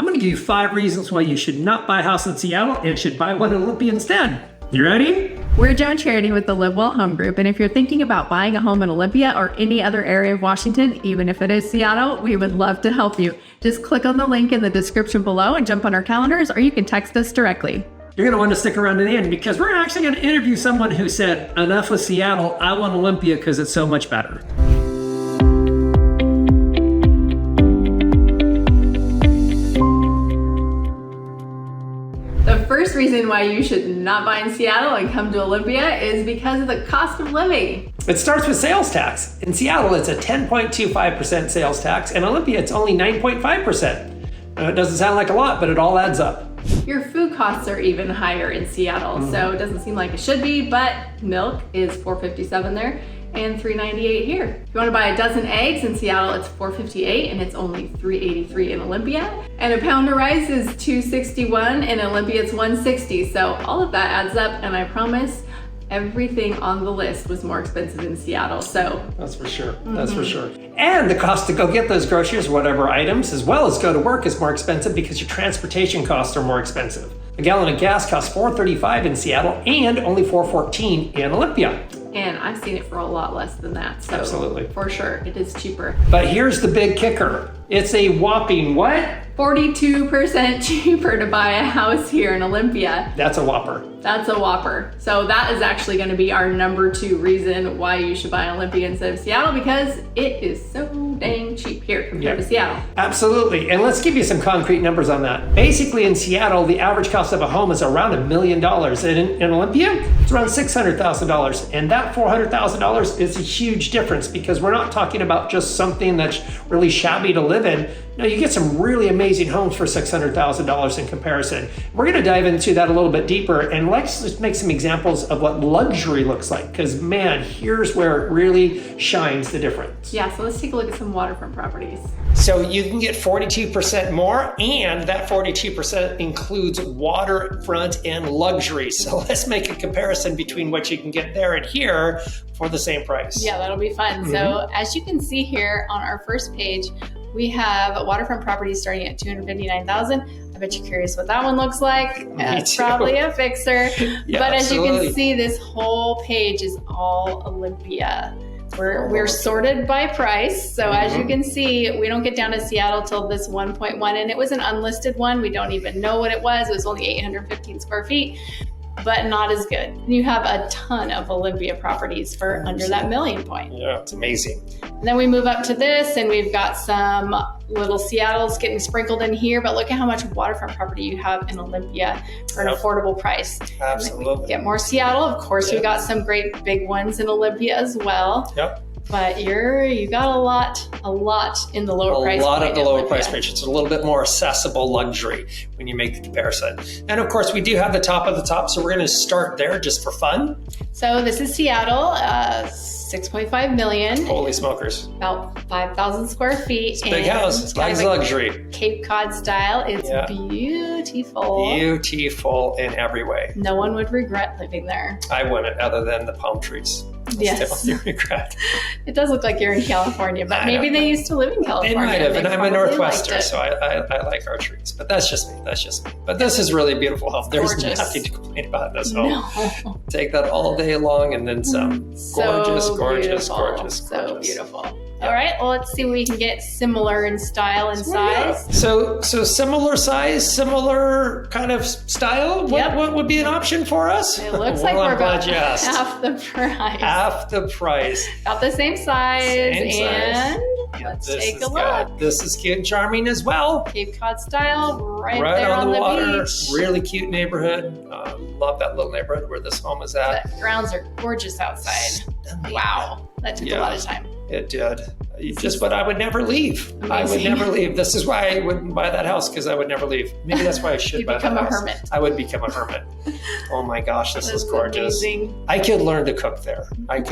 I'm going to give you 5 reasons why you should not buy a house in Seattle and should buy one in Olympia instead. You ready? We're Joan Charity with the Live Well Home Group, and if you're thinking about buying a home in Olympia or any other area of Washington, even if it is Seattle, we would love to help you. Just click on the link in the description below and jump on our calendars, or you can text us directly. You're going to want to stick around to the end because we're actually going to interview someone who said, enough with Seattle, I want Olympia because it's so much better. The first reason why you should not buy in Seattle and come to Olympia is because of the cost of living. It starts with sales tax. In Seattle, it's a 10.25% sales tax. In Olympia, it's only 9.5%. It doesn't sound like a lot, but it all adds up. Your food costs are even higher in Seattle, so it doesn't seem like it should be, but milk is $4.57 there and $3.98 here. If you want to buy a dozen eggs in Seattle, it's $4.58 and it's only $3.83 in Olympia. And a pound of rice is $2.61, in Olympia it's $1.60. So all of that adds up, and I promise everything on the list was more expensive in Seattle. So that's for sure. That's for sure. And the cost to go get those groceries, whatever items, as well as go to work is more expensive because your transportation costs are more expensive. A gallon of gas costs $4.35 in Seattle and only $4.14 in Olympia. And I've seen it for a lot less than that. So absolutely. For sure, it is cheaper. But here's the big kicker. It's a whopping what? 42% cheaper to buy a house here in Olympia. That's a whopper. That's a whopper. So that is actually going to be our number 2 reason why you should buy Olympia instead of Seattle, because it is so dang cheap here compared to Seattle. Absolutely. And let's give you some concrete numbers on that. Basically in Seattle, the average cost of a home is around $1 million. And in Olympia, it's around $600,000. And that $400,000 is a huge difference because we're not talking about just something that's really shabby to live in. No, you get some really amazing homes for $600,000 in comparison. We're going to dive into that a little bit deeper, and let's just make some examples of what luxury looks like, because man, here's where it really shines the difference. Yeah, so let's take a look at some waterfront properties. So you can get 42% more, and that 42% includes waterfront and luxury. So let's make a comparison between what you can get there and here for the same price. Yeah, that'll be fun. So as you can see here on our first page, we have waterfront properties starting at $259,000. I bet you're curious what that one looks like. It's probably a fixer. Yeah, but absolutely. As you can see, this whole page is all Olympia. We're sorted by price. So as you can see, we don't get down to Seattle till this 1.1, and it was an unlisted one. We don't even know what it was. It was only 815 square feet, but not as good. You have a ton of Olympia properties for under that million point. Yeah, it's amazing. And then we move up to this, and we've got some little Seattle's getting sprinkled in here, but look at how much waterfront property you have in Olympia for an affordable price. Absolutely. Get more Seattle. Of course, we've got some great big ones in Olympia as well. Yep. But you got a lot in the lower price range. A lot of the lower price range. It's a little bit more accessible luxury when you make the comparison. And of course, we do have the top of the top, so we're going to start there just for fun. So this is Seattle, 6.5 million. Holy smokers. About 5,000 square feet. It's a big house. It's like luxury. Cape Cod style. It's beautiful. Beautiful in every way. No one would regret living there. I wouldn't, other than the palm trees. Yes. Still regret. It does look like you're in California, but maybe they used to live in California. They might have, and I'm a Northwester, so I like our trees. But that's just me. But this is really a beautiful home. There's nothing to complain about in this home. No. Take that all day long and then some. Gorgeous. So beautiful. All right, well, let's see what we can get similar in style and size. So similar size, similar kind of style. What would be an option for us? It looks like we're about half the price. Half the price. About the same size. Let's take a look. This is cute and charming as well. Cape Cod style, right there on the water. beach. Really cute neighborhood. Love that little neighborhood where this home is at. The grounds are gorgeous outside. Wow, that took a lot of time. It did. But I would never leave. Amazing. I would never leave. This is why I wouldn't buy that house, because I would never leave. Maybe that's why I should buy that house. Become a hermit. I would become a hermit. Oh my gosh, this is gorgeous. Amazing. I could learn to cook there. I'm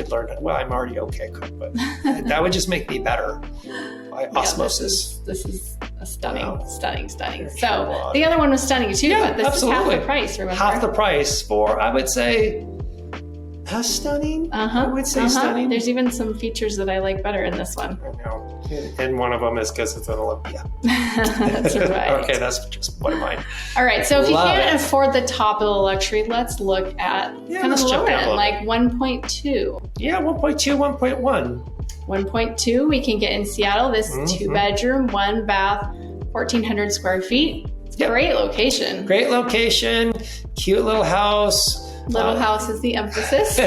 already okay cook, but that would just make me better by osmosis. This is a stunning. So the other one was stunning too, but this is half the price, remember? Half the price for, I would say, stunning. I would say stunning. There's even some features that I like better in this one. I know. And one of them is because it's an Olympia. That's right. Okay, that's just one of mine. All right, so if you can't afford the top of the luxury, let's look at kind of the lower end, like 1.2. Yeah, 1.2, 1.1. 1.2, we can get in Seattle. This 2-bedroom, 1-bath, 1,400 square feet. It's a great location. Great location, cute little house. Little house is the emphasis.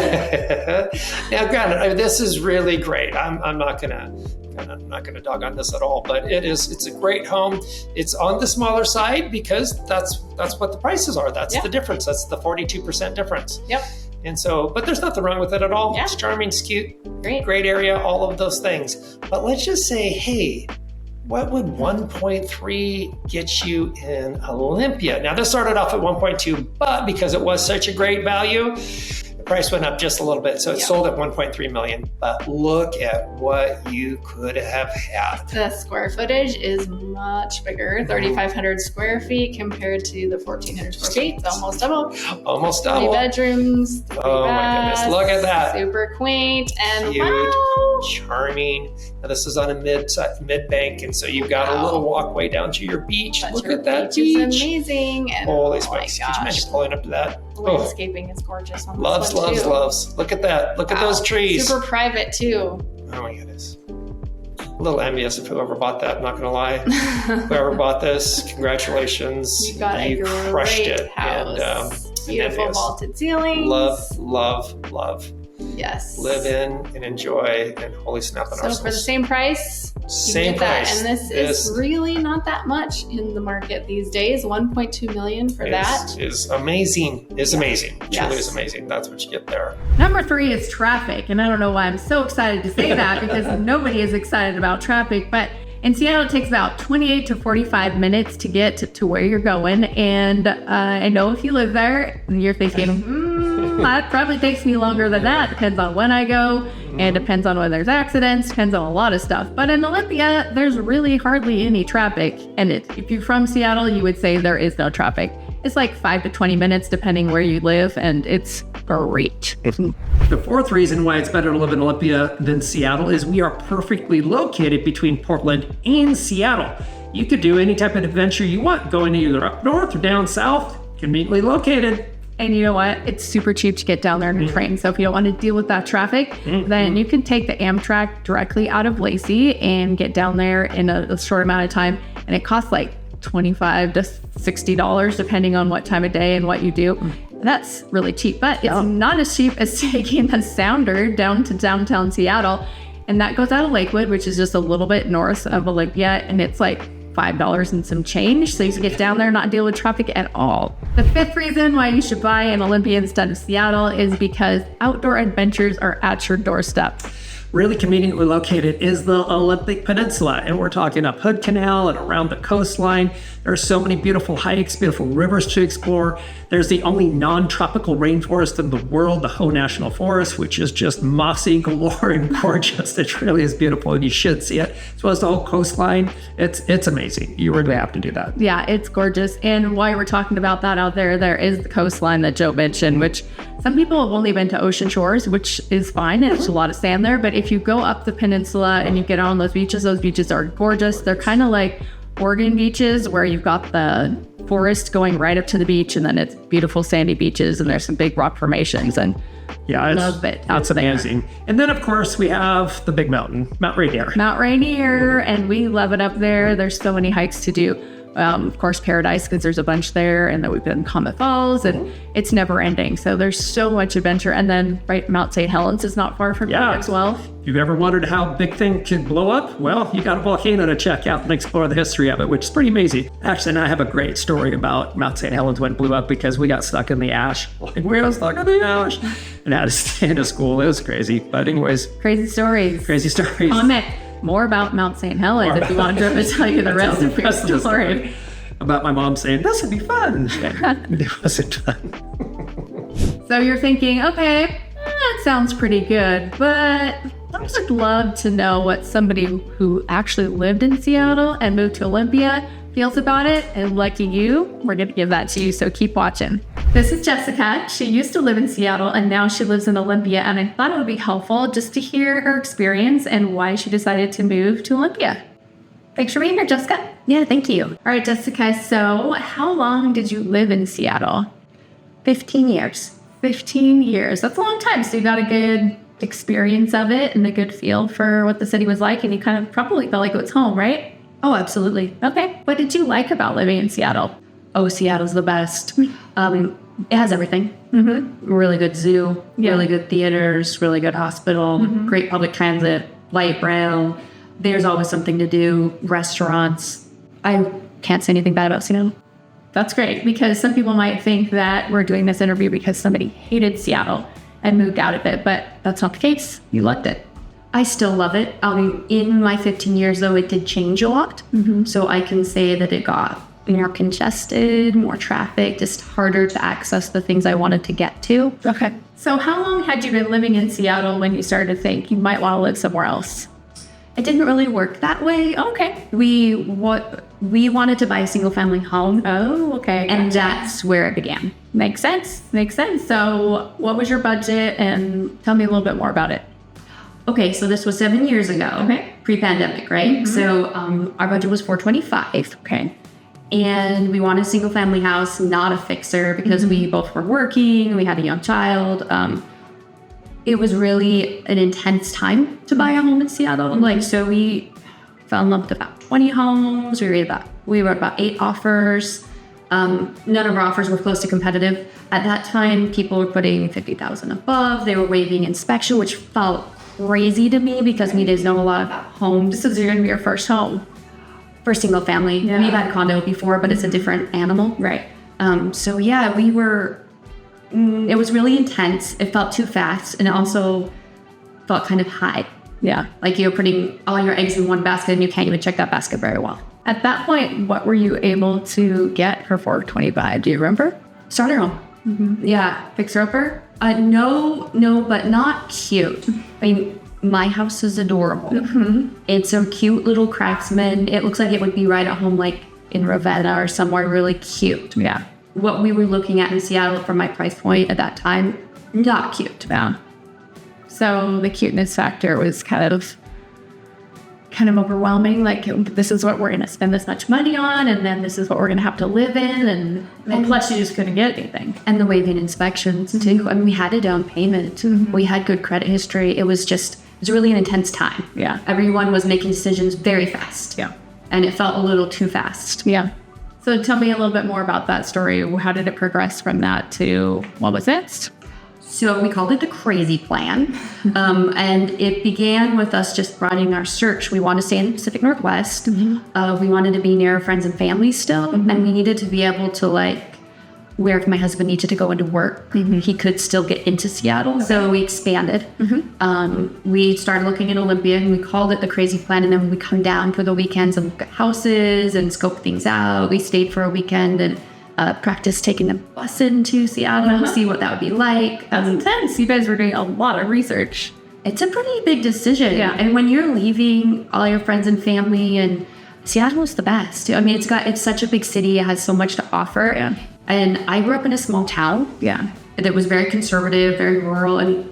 Now, granted, this is really great. I'm not gonna dog on this at all, but it's a great home. It's on the smaller side because that's what the prices are. That's the difference. That's the 42% difference. Yep. And so, but there's nothing wrong with it at all. Yeah. It's charming, it's cute, great area, all of those things. But let's just say, hey, what would 1.3 get you in Olympia? Now, this started off at 1.2, but because it was such a great value, the price went up just a little bit. So it sold at 1.3 million. But look at what you could have had. The square footage is much bigger, 3,500 square feet compared to the 1,400 square feet. It's almost double. Almost double. 3 bedrooms. 3 my goodness. Look at that. Super quaint and cute, charming. Now, this is on a mid-bank, and so you've got a little walkway down to your beach. Look at that beach. It's amazing. And holy smokes. Could you imagine pulling up to that? The landscaping is gorgeous on this loves. Look at that. Look at those trees. Super private too. Oh my goodness. A little envious of whoever bought that, I'm not gonna lie. Whoever bought this, congratulations. You crushed it. House. And beautiful vaulted ceilings. Love. Yes. Live in and enjoy, and holy snap on ourselves. So for the same price, you can get that. And this is really not that much in the market these days. 1.2 million for that is amazing. Amazing. Truly is amazing. That's what you get there. Number 3 is traffic, and I don't know why I'm so excited to say that because nobody is excited about traffic, but in Seattle, it takes about 28 to 45 minutes to get to where you're going. And I know if you live there, you're thinking, that probably takes me longer than that. Depends on when I go, and depends on when there's accidents, depends on a lot of stuff. But in Olympia, there's really hardly any traffic. And if you're from Seattle, you would say there is no traffic. It's like 5 to 20 minutes, depending where you live, and it's great. The fourth reason why it's better to live in Olympia than Seattle is we are perfectly located between Portland and Seattle. You could do any type of adventure you want, going either up north or down south, conveniently located. And you know what? It's super cheap to get down there in a train. So if you don't want to deal with that traffic, then you can take the Amtrak directly out of Lacey and get down there in a short amount of time. And it costs like $25 to $60 depending on what time of day and what you do. That's really cheap, but it's not as cheap as taking a Sounder down to downtown Seattle. And that goes out of Lakewood, which is just a little bit north of Olympia. And it's like $5 and some change. So you can get down there and not deal with traffic at all. The fifth reason why you should buy an Olympia instead of Seattle is because outdoor adventures are at your doorstep. Really conveniently located is the Olympic Peninsula, and we're talking up Hood Canal and around the coastline. There are so many beautiful hikes, beautiful rivers to explore. There's the only non-tropical rainforest in the world, the Hoh National Forest, which is just mossy galore and gorgeous. It really is beautiful, and you should see it. As well as the whole coastline. It's amazing. You really have to do that. Yeah, it's gorgeous. And while we're talking about that out there, there is the coastline that Joe mentioned, which some people have only been to ocean shores, which is fine. There's a lot of sand there, but if you go up the peninsula and you get on those beaches are gorgeous. They're kind of like Oregon beaches where you've got the forest going right up to the beach, and then it's beautiful sandy beaches, and there's some big rock formations, and love it. It's amazing. And then, of course, we have the big mountain, Mount Rainier, and we love it up there. There's so many hikes to do. Of course, Paradise, because there's a bunch there, and then we've been Comet Falls, and it's never ending. So there's so much adventure. And then Mount St. Helens is not far from here as well. If you've ever wondered how a big thing could blow up, well, you got a volcano to check out and explore the history of it, which is pretty amazing. Actually, I have a great story about Mount St. Helens when it blew up because we got stuck in the ash. We were stuck in the ash and had to stay into school. It was crazy. But anyways. Crazy stories. Comment more about Mount St. Helens if you want Joe to tell you the rest of your story. About my mom saying, this would be fun. It wasn't fun. So you're thinking, okay, that sounds pretty good, but I would love to know what somebody who actually lived in Seattle and moved to Olympia feels about it. And lucky you, we're going to give that to you. So keep watching. This is Jessica. She used to live in Seattle and now she lives in Olympia. And I thought it would be helpful just to hear her experience and why she decided to move to Olympia. Thanks for being here, Jessica. Yeah, thank you. All right, Jessica. So how long did you live in Seattle? 15 years. 15 years. That's a long time. So you got a good experience of it and a good feel for what the city was like. And you kind of probably felt like it was home, right? Oh, absolutely. Okay. What did you like about living in Seattle? Oh, Seattle's the best. It has everything. Really good zoo, really good theaters, really good hospital, great public transit, light rail. There's always something to do, restaurants. I can't say anything bad about Seattle. That's great, because some people might think that we're doing this interview because somebody hated Seattle and moved out of it, but that's not the case. You loved it. I still love it. In my 15 years, though, it did change a lot. So I can say that it got more congested, more traffic, just harder to access the things I wanted to get to. Okay. So how long had you been living in Seattle when you started to think you might want to live somewhere else? It didn't really work that way. Okay. We wanted to buy a single family home. Oh, okay. And that's where it began. Makes sense. Makes sense. So what was your budget? And tell me a little bit more about it. Okay, so this was 7 years ago. Okay. Pre-pandemic, right? So our budget was $425. Okay. And we wanted a single family house, not a fixer, because we both were working, we had a young child. It was really an intense time to buy a home in Seattle. So we fell in love with about 20 homes. We wrote about 8 offers. None of our offers were close to competitive. At that time, people were putting $50,000 above. They were waiving inspection, which felt crazy to me because we didn't know a lot about homes. This is going to be your first home. For single family. Yeah. We've had condo before, but it's a different animal. Right. So yeah, it was really intense. It felt too fast, and it also felt kind of high. Yeah. Like you're putting all your eggs in one basket and you can't even check that basket very well. At that point, what were you able to get for $425? Do you remember? Starter home. Yeah. Fixer-upper? No, but not cute. I mean, my house is adorable. It's a cute little craftsman. It looks like it would be right at home, like in Ravenna or somewhere really cute. Yeah. What we were looking at in Seattle for my price point at that time, not cute. Yeah. So the cuteness factor was kind of overwhelming. Like, this is what we're going to spend this much money on, and then this is what we're going to have to live in, and plus you just couldn't get anything. And the waiving inspections too. I mean, we had a down payment. We had good credit history. It was really an intense time. Yeah. Everyone was making decisions very fast. Yeah. And it felt a little too fast. Yeah. So tell me a little bit more about that story. How did it progress from that to what was next? So we called it the crazy plan. And it began with us just broadening our search. We wanted to stay in the Pacific Northwest. We wanted to be near friends and family still. And we needed to be able to, where if my husband needed to go into work, he could still get into Seattle. Okay. So we expanded. We started looking at Olympia, and we called it the crazy plan. And then we come down for the weekends and look at houses and scope things out. We stayed for a weekend and practiced taking the bus into Seattle to see what that would be like. That's intense. You guys were doing a lot of research. It's a pretty big decision. Yeah. And when you're leaving all your friends and family, and Seattle is the best. I mean, it's such a big city. It has so much to offer. Yeah. And I grew up in a small town. Yeah. That was very conservative, very rural, and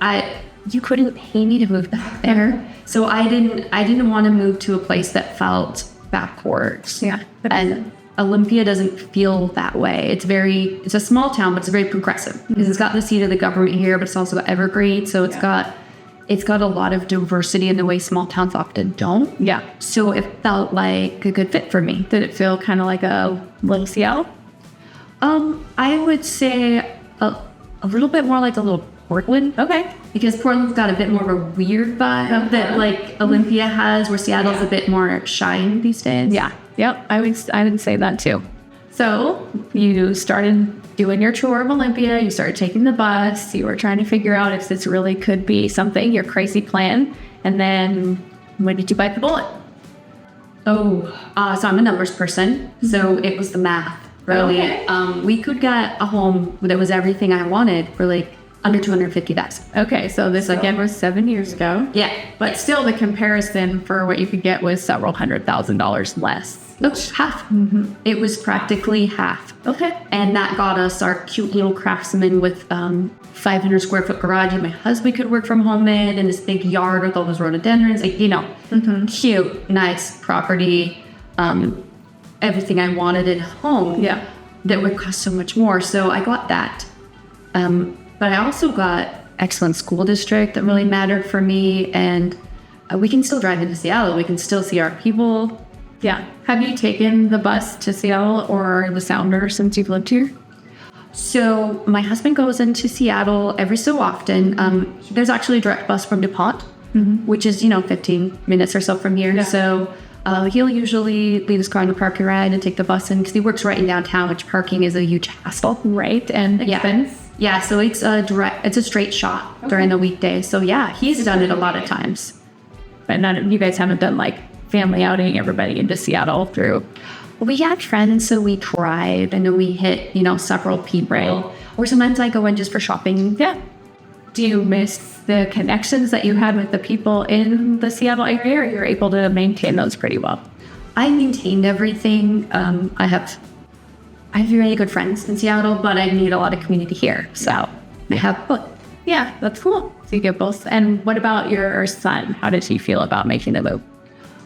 you couldn't pay me to move back there. So I didn't want to move to a place that felt backwards. Yeah. And Olympia doesn't feel that way. It's a small town, but it's very progressive. Because it's got the seat of the government here, but it's also got Evergreen. So it's got a lot of diversity in the way small towns often don't. Yeah. So it felt like a good fit for me. Did it feel kind of like a little Seattle? I would say a little bit more like a little Portland. Okay. Because Portland's got a bit more of a weird vibe that Olympia has, where Seattle's a bit more shine these days. Yeah. Yep. I would say that too. So you started doing your tour of Olympia. You started taking the bus. You were trying to figure out if this really could be something, your crazy plan. And then when did you bite the bullet? So I'm a numbers person. So it was the math. Really, we could get a home that was everything I wanted for under $250,000. Okay, so this again was 7 years ago. Yeah, but still, the comparison for what you could get was several $100,000 less. No, half. It was practically half. Okay. And that got us our cute little craftsman with 500 square foot garage that my husband could work from home in, and this big yard with all those rhododendrons, like, cute, nice property, everything I wanted in a home. Yeah. That would cost so much more. So I got that. But I also got excellent school district that really mattered for me, and we can still drive into Seattle. We can still see our people. Yeah. Have you taken the bus to Seattle or the Sounder since you've lived here? So my husband goes into Seattle every so often. There's actually a direct bus from DuPont, which is, 15 minutes or so from here. Yeah. So he'll usually leave his car in the parking ride and take the bus in because he works right in downtown, which parking is a huge hassle. Right. And expense? Yeah, so it's a straight shot during the weekdays. So yeah, he's done it a lot of times. But you guys haven't done like family outing everybody into Seattle through. We have friends, so we drive and then we hit, several people. Right. Or sometimes I go in just for shopping. Yeah. Do you miss the connections that you had with the people in the Seattle area, or you're able to maintain those pretty well? I maintained everything. I have really good friends in Seattle, but I need a lot of community here. So I have both. Yeah, that's cool. So you get both. And what about your son? How did he feel about making the move?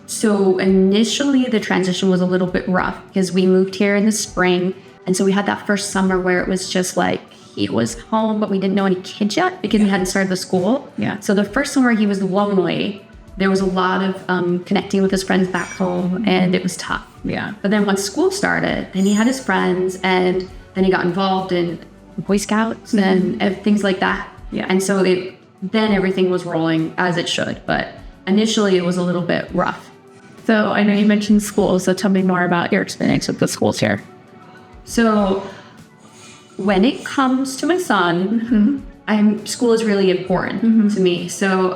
So initially the transition was a little bit rough because we moved here in the spring. And so we had that first summer where it was just like he was home, but we didn't know any kids yet because we hadn't started the school. Yeah. So the first summer he was lonely. There was a lot of connecting with his friends back home, and it was tough. Yeah. But then once school started, then he had his friends, and then he got involved in Boy Scouts and things like that. Yeah. And so then everything was rolling as it should. But initially it was a little bit rough. So I know you mentioned schools, so tell me more about your experience with the schools here. So when it comes to my son, school is really important to me. So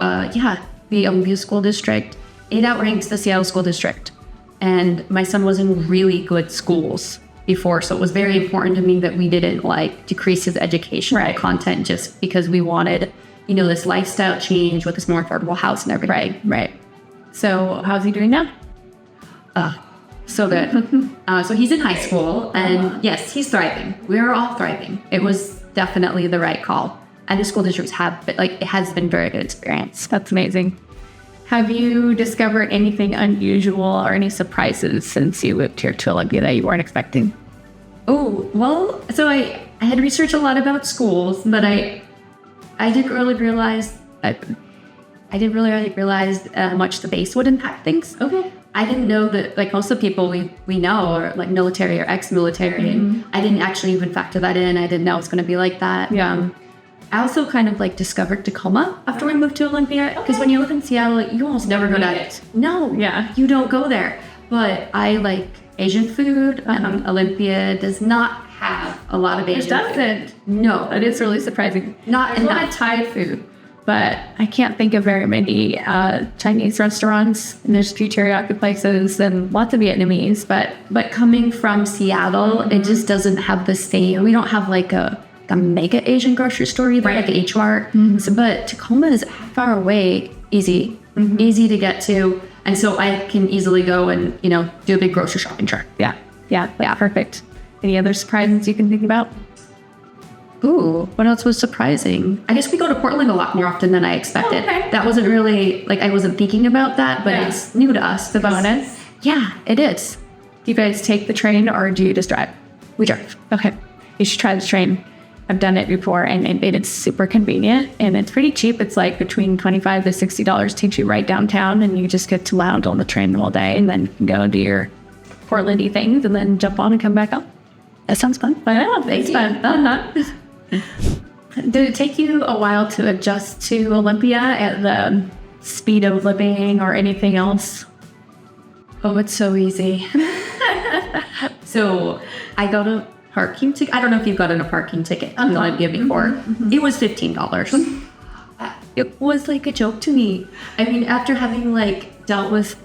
the Olympia School District, it outranks the Seattle School District. And my son was in really good schools before, so it was very important to me that we didn't decrease his educational content just because we wanted, this lifestyle change with this more affordable house and everything. Right. So how's he doing now? So good. So he's in high school, and yes, he's thriving. We're all thriving. It was definitely the right call. And the school districts it has been very good experience. That's amazing. Have you discovered anything unusual or any surprises since you moved here to Olympia that you weren't expecting? Oh, well, so I had researched a lot about schools, but I didn't really realize how much the base would impact things. Okay. I didn't know that, most of the people we know are military or ex-military. And I didn't actually even factor that in. I didn't know it was going to be like that. Yeah. I also kind of discovered Tacoma after we moved to Olympia, because when you live in Seattle, you almost never go to it. No, you don't go there. But I like Asian food. Olympia does not have a lot of Asian food. It doesn't. No, It is really surprising. Not There's a lot of Thai food, but I can't think of very many Chinese restaurants. And there's a few teriyaki places and lots of Vietnamese. But coming from Seattle, it just doesn't have the same. We don't have a mega Asian grocery store either, like H Mart. So, but Tacoma is far away, easy to get to, and so I can easily go and do a big grocery shopping trip. Yeah, perfect. Any other surprises you can think about? Ooh, what else was surprising? I guess we go to Portland a lot more often than I expected. Okay. That wasn't really I wasn't thinking about that, but it's new to us. The bonus. Yeah, it is. Do you guys take the train or do you just drive? We drive. Okay, you should try the train. I've done it before, and it's super convenient, and it's pretty cheap. It's between $25 to $60. Takes you right downtown, and you just get to lounge on the train all day, and then you can go do your Portlandy things, and then jump on and come back up. That sounds fun. I know, it's fun. Did it take you a while to adjust to Olympia and the speed of living or anything else? Oh, it's so easy. So I got a parking ticket. I don't know if you've gotten a parking ticket in Olympia before. It was $15. It was a joke to me. I mean, after having dealt with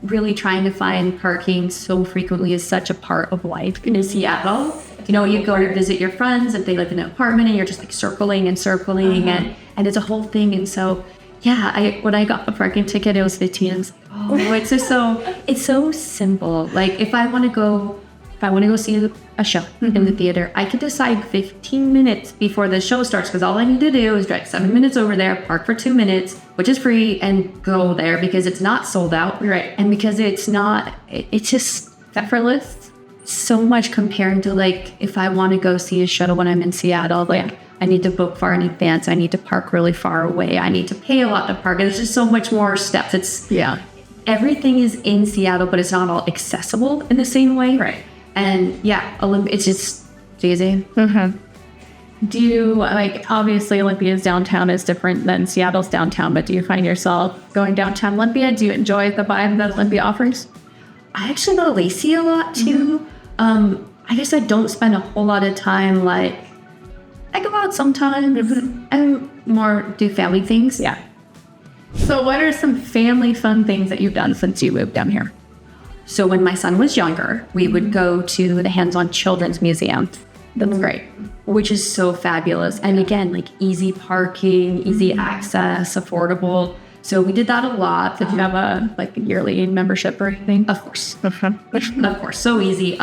really trying to find parking so frequently is such a part of life in Seattle. You go to visit your friends if they live in an apartment, and you're just circling and circling, and it's a whole thing. And so, when I got the parking ticket, it was $15. I was like, Oh, it's so simple. Like if I want to go see a show in the theater, I can decide 15 minutes before the show starts, because all I need to do is drive 7 minutes over there, park for 2 minutes, which is free, and go there because it's not sold out. Right. And because it's just effortless so much compared to like if I want to go see a show when I'm in Seattle, like I need to book far in advance. I need to park really far away. I need to pay a lot to park. There's just so much more steps. Everything is in Seattle, but it's not all accessible in the same way. Right. And it's just easy. Do you, like, obviously Olympia's downtown is different than Seattle's downtown, but do you find yourself going downtown Olympia? Do you enjoy the vibe that Olympia offers? I actually go to Lacey a lot too. I guess I don't spend a whole lot of time, like, I go out sometimes and more do family things. Yeah. So what are some family fun things that you've done since you moved down here? So when my son was younger, we would go to the Hands-On Children's Museum. That's great. Which is so fabulous. And again, like easy parking, easy access, affordable. So we did that a lot. Did you have a yearly membership or anything? Of course. Of course. So easy.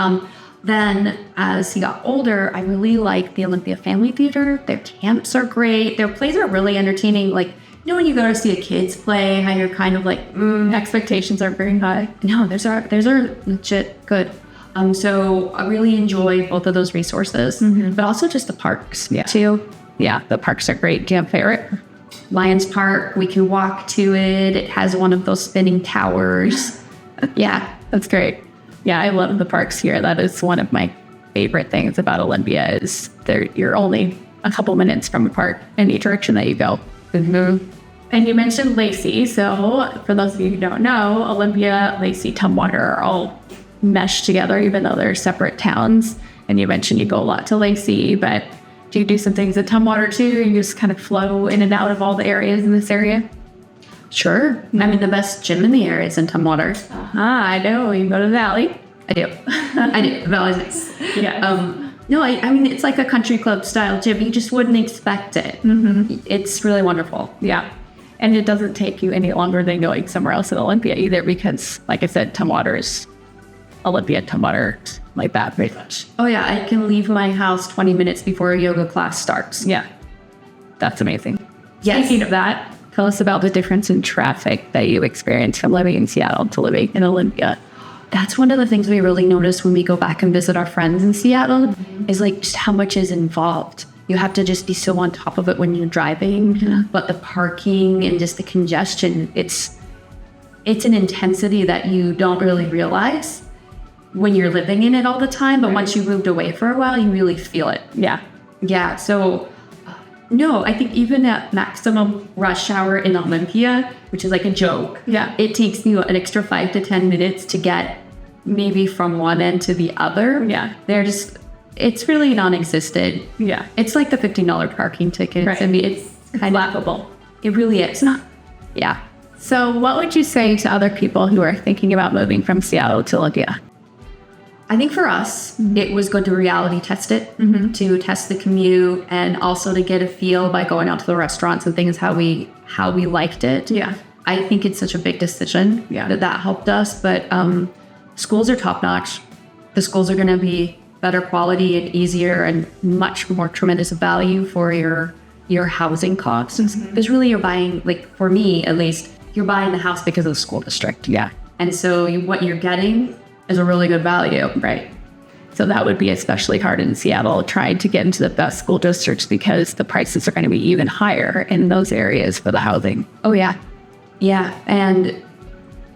Then as he got older, I really liked the Olympia Family Theater. Their camps are great. Their plays are really entertaining. Like, you know when you go to see a kid's play, how you're kind of like, Expectations are very high. no, theirs are legit good. So I really enjoy both of those resources, but also just the parks too. Yeah, the parks are great. Do you have a favorite? Lions Park, we can walk to it. It has one of those spinning towers. Yeah, That's great. Yeah, I love the parks here. That is one of my favorite things about Olympia is you're only a couple minutes from a park in each direction that you go. And you mentioned Lacey. So for those of you who don't know, Olympia, Lacey, Tumwater are all meshed together, even though they're separate towns. And you mentioned you go a lot to Lacey, but do you do some things at Tumwater too? You just kind of flow in and out of all the areas in this area? sure. I mean, the best gym in the area is in Tumwater. I know. You go to the Valley. I do. I do. Valley's nice. Yeah. No, I mean, it's like a country club style gym. You just wouldn't expect it. It's really wonderful. Yeah. And it doesn't take you any longer than going somewhere else in Olympia either because, like I said, Tumwater is Olympia, Tumwater, like that pretty much. Oh, yeah. I can leave my house 20 minutes before a yoga class starts. Yeah. That's amazing. Yes. Speaking of that, tell us about the difference in traffic that you experience from living in Seattle to living in Olympia. That's one of the things we really notice when we go back and visit our friends in Seattle is like just how much is involved. You have to just be so on top of it when you're driving, but the parking and just the congestion, it's an intensity that you don't really realize when you're living in it all the time. But once you moved away for a while, you really feel it. Yeah. Yeah. So no, I think even at maximum rush hour in Olympia, which is like a joke, it takes you an extra 5 to 10 minutes to get maybe from one end to the other. Yeah. It's really non-existent. Yeah. It's like the $15 parking ticket. Right. I mean, it's kind laughable. It really is. Yeah. So what would you say to other people who are thinking about moving from Seattle to Olympia? I think for us, it was good to reality test it, to test the commute, and also to get a feel by going out to the restaurants and things how we liked it. Yeah. I think it's such a big decision that helped us. But schools are top notch. The schools are going to be better quality and easier and much more tremendous value for your housing costs. Because really you're buying, like for me at least, you're buying the house because of the school district. Yeah. And so what you're getting is a really good value. Right. So that would be especially hard in Seattle, trying to get into the best school districts because the prices are going to be even higher in those areas for the housing. Oh, yeah. Yeah. And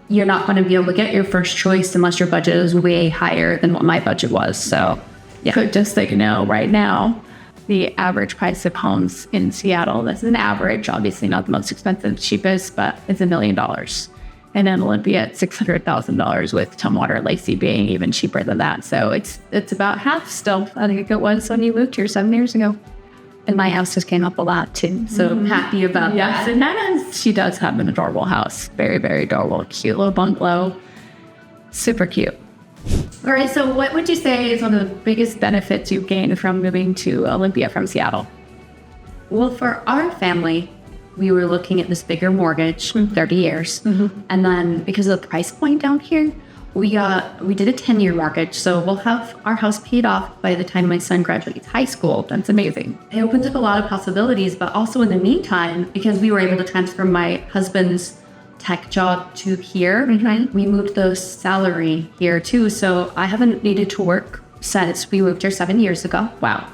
you're not going to be able to get your first choice unless your budget is way higher than what my budget was. So, yeah. So just so you know, right now, the average price of homes in Seattle, this is an average, obviously not the most expensive, cheapest, but it's $1 million. And in Olympia, it's $600,000 with Tumwater, Lacey being even cheaper than that. So it's about half still. I think it was when you moved here 7 years ago. And my house just came up a lot too. So I'm happy about that. And she does have an adorable house. Very, very adorable. Cute little bungalow. Super cute. All right. So what would you say is one of the biggest benefits you've gained from moving to Olympia from Seattle? Well, for our family, we were looking at this bigger mortgage, 30 years. And then because of the price point down here, we did a 10-year mortgage. So we'll have our house paid off by the time my son graduates high school. That's amazing. It opens up a lot of possibilities, but also in the meantime, because we were able to transfer my husband's tech job to here, we moved the salary here too. So I haven't needed to work since we moved here 7 years ago. Wow.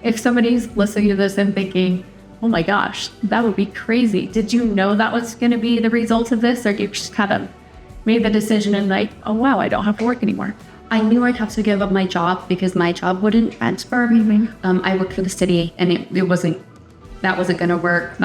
If somebody's listening to this and thinking, oh my gosh, that would be crazy. Did you know that was going to be the result of this? Or you just kind of made the decision and like, oh wow, I don't have to work anymore? I knew I'd have to give up my job because my job wouldn't transfer. I worked for the city and that wasn't going to work.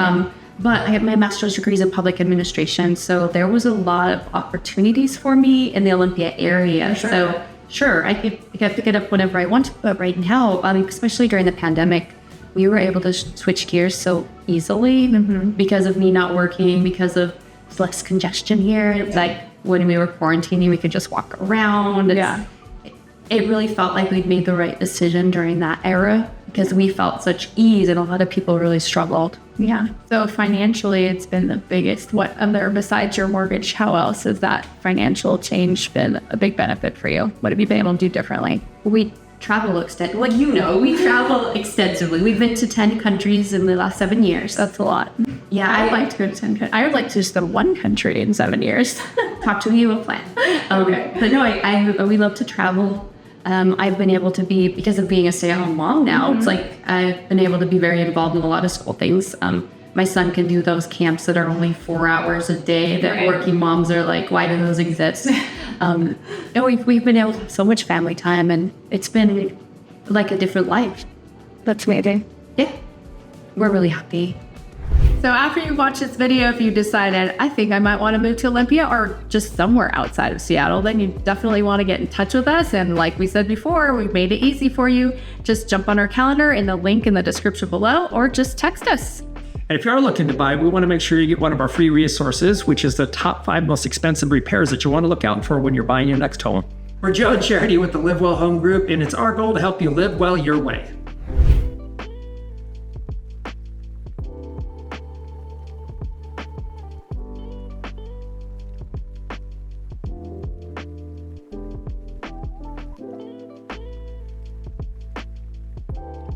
But I have my master's degrees in public administration. So there was a lot of opportunities for me in the Olympia area. So sure, I could pick it up whenever I want. But right now, especially during the pandemic, we were able to switch gears so easily because of me not working, because of less congestion here. It's like when we were quarantining, we could just walk around. It really felt like we'd made the right decision during that era because we felt such ease and a lot of people really struggled. Yeah. So financially, it's been the biggest. What other, besides your mortgage, how else has that financial change been a big benefit for you? What have you been able to do differently? We travel extensively. We travel extensively. We've been to 10 countries in the last 7 years. That's a lot. Yeah, I'd like to go to 10 countries. I would like to just go to one country in 7 years. Talk to you a plan. Okay. But no, we love to travel. I've been able to be, because of being a stay-at-home mom now, it's like I've been able to be very involved in a lot of school things. My son can do those camps that are only 4 hours a day that working moms are like, why do those exist? And we've been able to have so much family time, and it's been like a different life. That's amazing. Yeah, we're really happy. So after you watch this video, if you decided, I think I might want to move to Olympia or just somewhere outside of Seattle, then you definitely want to get in touch with us. And like we said before, we've made it easy for you. Just jump on our calendar in the link in the description below, or just text us. And if you are looking to buy, we want to make sure you get one of our free resources, which is the top 5 most expensive repairs that you want to look out for when you're buying your next home. We're Joe and Charity with the Live Well Home Group, and it's our goal to help you live well your way.